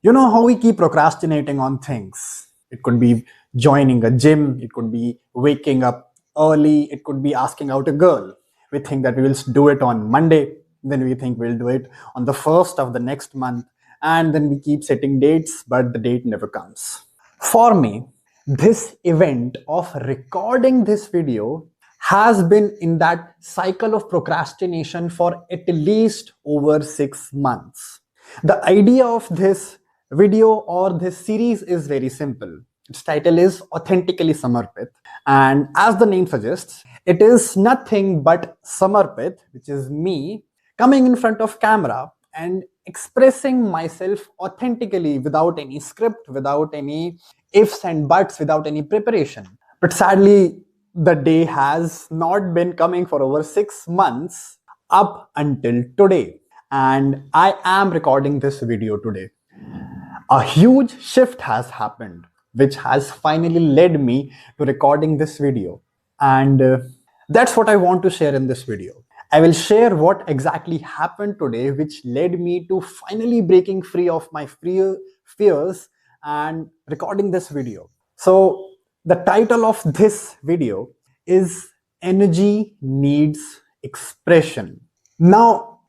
You know how we keep procrastinating on things. It could be joining a gym, it could be waking up early, it could be asking out a girl. We think that we will do it on Monday, then we think we'll do it on the first of the next month, and then we keep setting dates, but the date never comes. For me, this event of recording this video has been in that cycle of procrastination for at least over 6 months. The idea of this video or this series is very simple. Its title is Authentically Samarpit, and as the name suggests, it is nothing but Samarpit, which is me, coming in front of camera and expressing myself authentically without any script, without any ifs and buts, without any preparation. But sadly, the day has not been coming for over 6 months up until today. And I am recording this video today. A huge shift has happened, which has finally led me to recording this video. And that's what I want to share in this video. I will share what exactly happened today, which led me to finally breaking free of my fears and recording this video. So the title of this video is Energy Needs Expression. Now,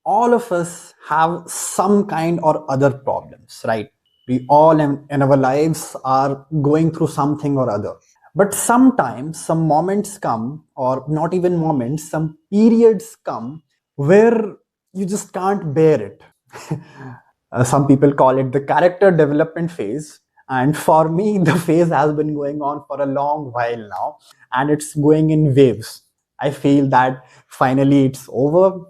all of us have some kind or other problems, right? We all in our lives are going through something or other. But sometimes some moments come, or not even moments, some periods come where you just can't bear it. Some people call it the character development phase. And for me, the phase has been going on for a long while now, and it's going in waves. I feel that finally it's over,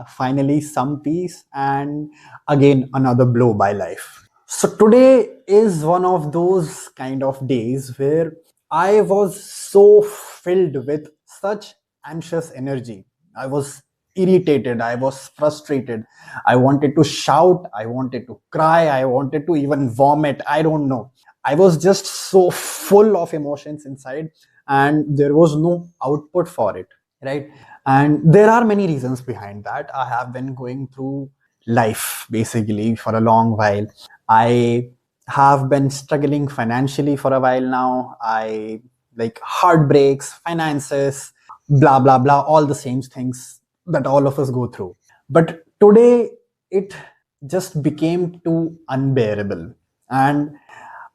finally some peace, and again another blow by life. So today is one of those kind of days where I was so filled with such anxious energy. I was irritated, I was frustrated, I wanted to shout, I wanted to cry, I wanted to even vomit. I don't know. I was just so full of emotions inside, and there was no output for it, right? And there are many reasons behind that. I have been going through life basically for a long while. I have been struggling financially for a while now. I like heartbreaks, finances, blah blah blah, all the same things that all of us go through. But today it just became too unbearable, and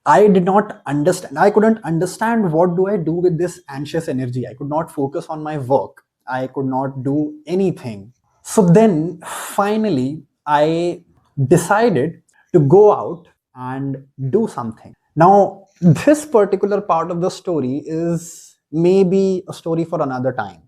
I did not understand. I couldn't understand what do I do with this anxious energy. I could not focus on my work. I could not do anything. So then finally I decided to go out and do something. Now, this particular part of the story is maybe a story for another time.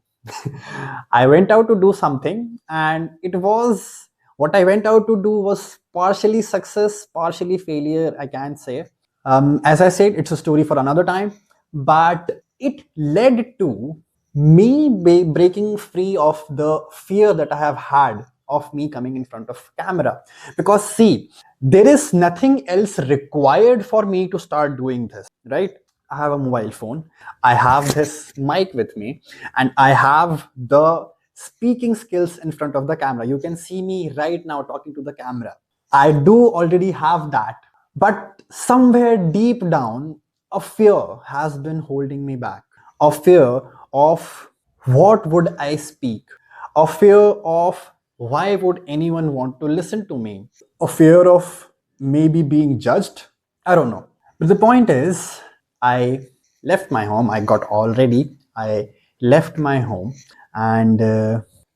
I went out to do something, and it was what I went out to do was partially success, partially failure, I can say. As I said, it's a story for another time, but it led to me breaking free of the fear that I have had of me coming in front of camera. Because see, there is nothing else required for me to start doing this, right? I have a mobile phone, I have this mic with me, and I have the speaking skills in front of the camera. You can see me right now talking to the camera. I do already have that, but somewhere deep down, a fear has been holding me back. A fear of what would I speak? A fear of why would anyone want to listen to me? A fear of maybe being judged? I don't know. But the point is, I left my home. I got all ready. I left my home and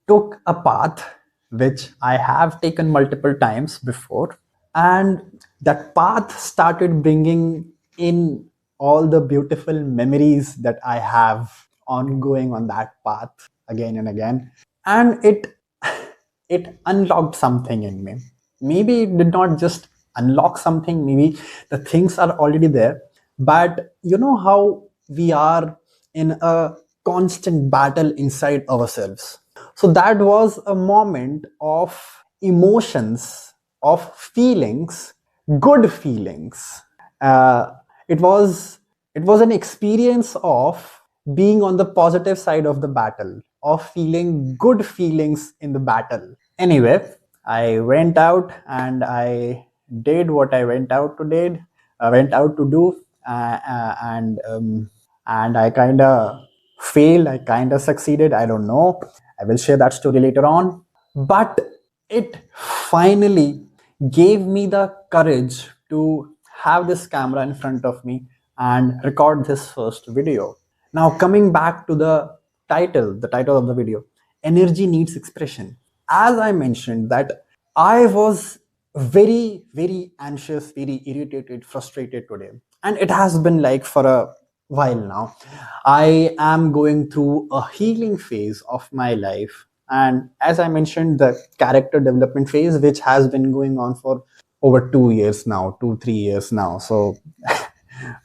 took a path which I have taken multiple times before. And that path started bringing in all the beautiful memories that I have ongoing on that path again and again. And it unlocked something in me. Maybe it did not just unlock something, maybe the things are already there, but you know how we are in a constant battle inside ourselves. So that was a moment of emotions, of feelings, good feelings. uh, it was it was an experience of being on the positive side of the battle, of feeling good feelings in the battle. Anyway, I went out and I did what I went out to do, and I kind of failed. I kind of succeeded. I don't know. I will share that story later on. But it finally gave me the courage to have this camera in front of me and record this first video. Now, coming back to the title of the video, energy needs expression. As I mentioned, that I was very, very anxious, very irritated, frustrated today. And it has been like for a while now. I am going through a healing phase of my life. And as I mentioned, the character development phase, which has been going on for over 2 years now, 3 years now. So,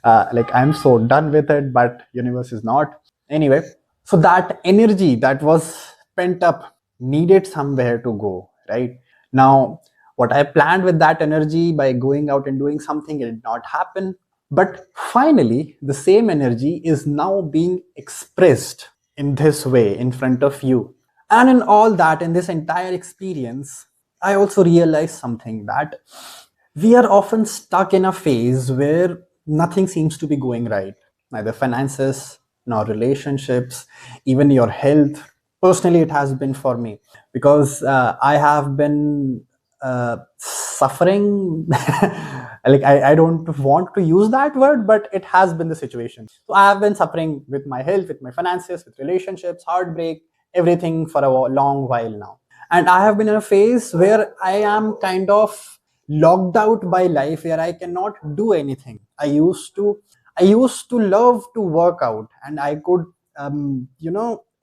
like, I'm so done with it, but universe is not. Anyway, so that energy that was pent up needed somewhere to go, right? Now, what I planned with that energy by going out and doing something, it did not happen. But finally, the same energy is now being expressed in this way in front of you. And in all that, in this entire experience, I also realized something, that we are often stuck in a phase where nothing seems to be going right, neither finances nor relationships, even your health. Personally, it has been for me, because I have been suffering. Like, I don't want to use that word, but it has been the situation. So I have been suffering with my health, with my finances, with relationships, heartbreak, everything for a long while now. And I have been in a phase where I am kind of locked out by life, where I cannot do anything. I used to love to work out, and I could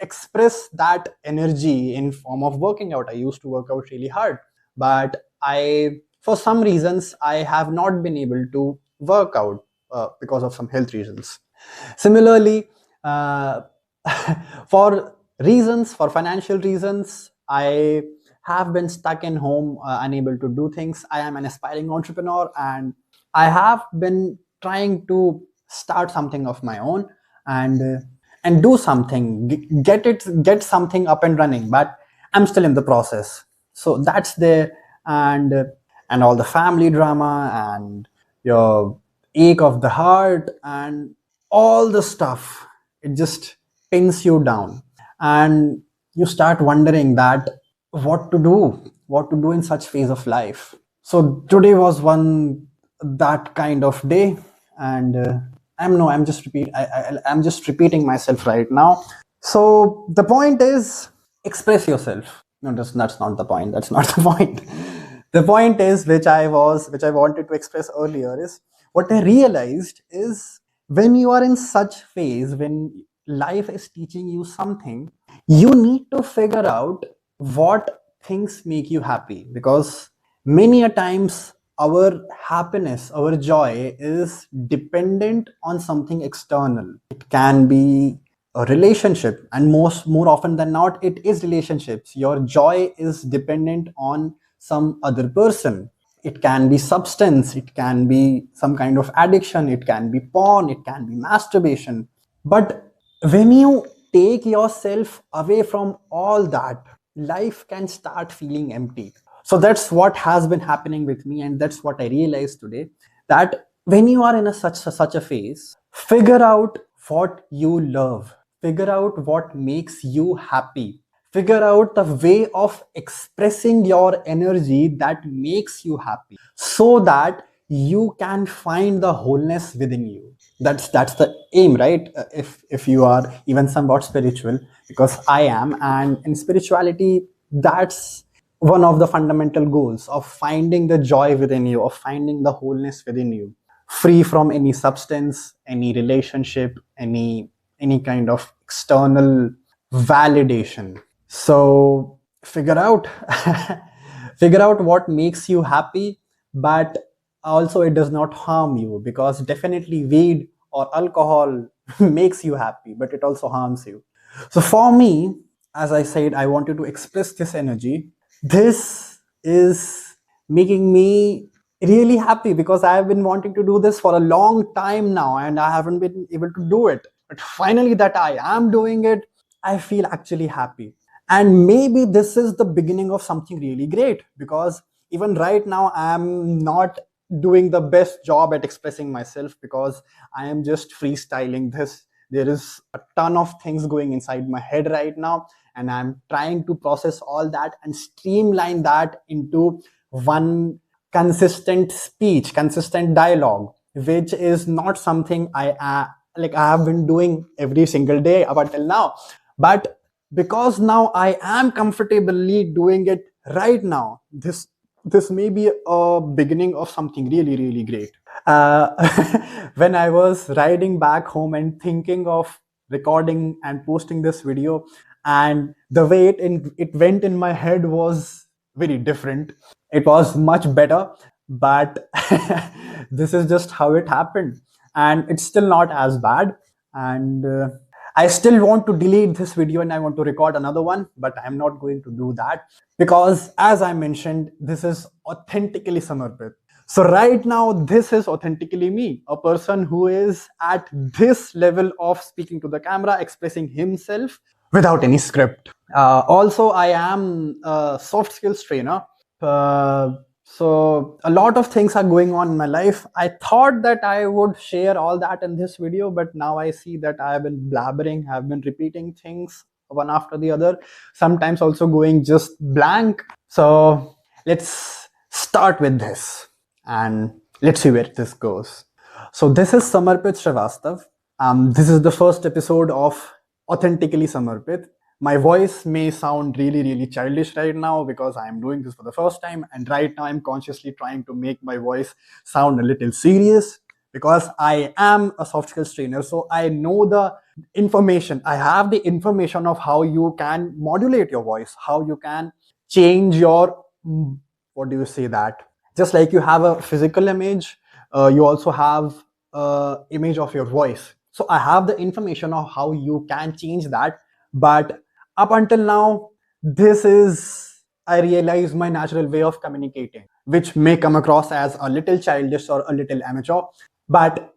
express that energy in form of working out. I used to work out really hard, but I for some reasons I have not been able to work out, because of some health reasons. Similarly, uh, for financial reasons, I have been stuck in home, unable to do things. I am an aspiring entrepreneur, and I have been trying to start something of my own, and do something, get something up and running. But I'm still in the process. So that's there. And all the family drama, and your ache of the heart, and all the stuff, it just pins you down, and you start wondering that what to do in such phase of life. So today was one that kind of day. And I'm just repeating myself right now. So the point is, express yourself. No, that's not the point. That's not the point. The point is, which I wanted to express earlier, is what I realized is, when you are in such phase, when life is teaching you something, you need to figure out what things make you happy, because many a times our happiness, our joy is dependent on something external. It can be a relationship, and more often than not, it is relationships. Your joy is dependent on some other person. It can be substance, it can be some kind of addiction, it can be porn, it can be masturbation. But when you take yourself away from all that, life can start feeling empty. So that's what has been happening with me, and that's what I realized today, that when you are in such a phase, figure out what you love, figure out what makes you happy, figure out the way of expressing your energy that makes you happy, so that you can find the wholeness within you. That's the aim, right? If you are even somewhat spiritual, because I am, and in spirituality, that's one of the fundamental goals of finding the joy within you, of finding the wholeness within you, free from any substance, any relationship, any kind of external validation. So figure out figure out what makes you happy, but also it does not harm you, because definitely weed or alcohol makes you happy, but it also harms you. So for me, as I said, I wanted to express this energy. This is making me really happy, because I have been wanting to do this for a long time now, and I haven't been able to do it. But finally, that I am doing it, I feel actually happy. And maybe this is the beginning of something really great, because even right now I am not doing the best job at expressing myself because I am just freestyling this. There is a ton of things going inside my head right now, and I'm trying to process all that and streamline that into one consistent speech, consistent dialogue, which is not something I have been doing every single day up until now. But because now I am comfortably doing it right now, this may be a beginning of something really, really great. Uh, when I was riding back home and thinking of recording and posting this video, and the way it went in my head was very different. It was much better, but this is just how it happened, and it's still not as bad. And I still want to delete this video and I want to record another one, but I'm not going to do that because, as I mentioned, this is authentically Samarpit. So right now, this is authentically me, a person who is at this level of speaking to the camera, expressing himself without any script. Also, I am a soft skills trainer. So a lot of things are going on in my life. I thought that I would share all that in this video, but now I see that I have been blabbering, I've been repeating things one after the other, sometimes also going just blank. So let's start with this and let's see where this goes. So this is Samarpit Srivastav. This is the first episode of Authentically Samarpit. My voice may sound really, really childish right now because I'm doing this for the first time, and right now I'm consciously trying to make my voice sound a little serious because I am a soft skills trainer. So I know the information. I have the information of how you can modulate your voice, how you can change your, what do you say that? Just like you have a physical image, you also have an image of your voice. So I have the information of how you can change that. But up until now, this is, I realize, my natural way of communicating, which may come across as a little childish or a little amateur. But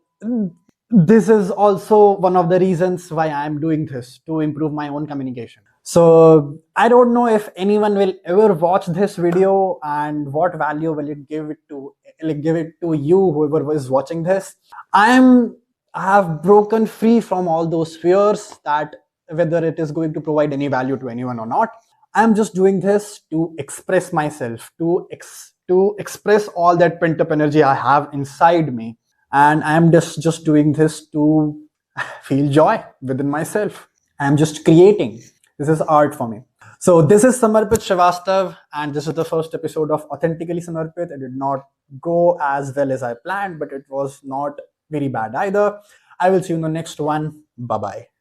this is also one of the reasons why I'm doing this, to improve my own communication. So I don't know if anyone will ever watch this video and what value will it give it to, like, give it to you, whoever was watching this. I have broken free from all those fears that whether it is going to provide any value to anyone or not. I'm just doing this to express myself, to express all that pent up energy I have inside me, and I'm just doing this to feel joy within myself. I'm just creating. This is art for me. So this is Samarpit Srivastav, and this is the first episode of Authentically Samarpit. It did not go as well as I planned, but it was not very bad either. I will see you in the next one. Bye bye.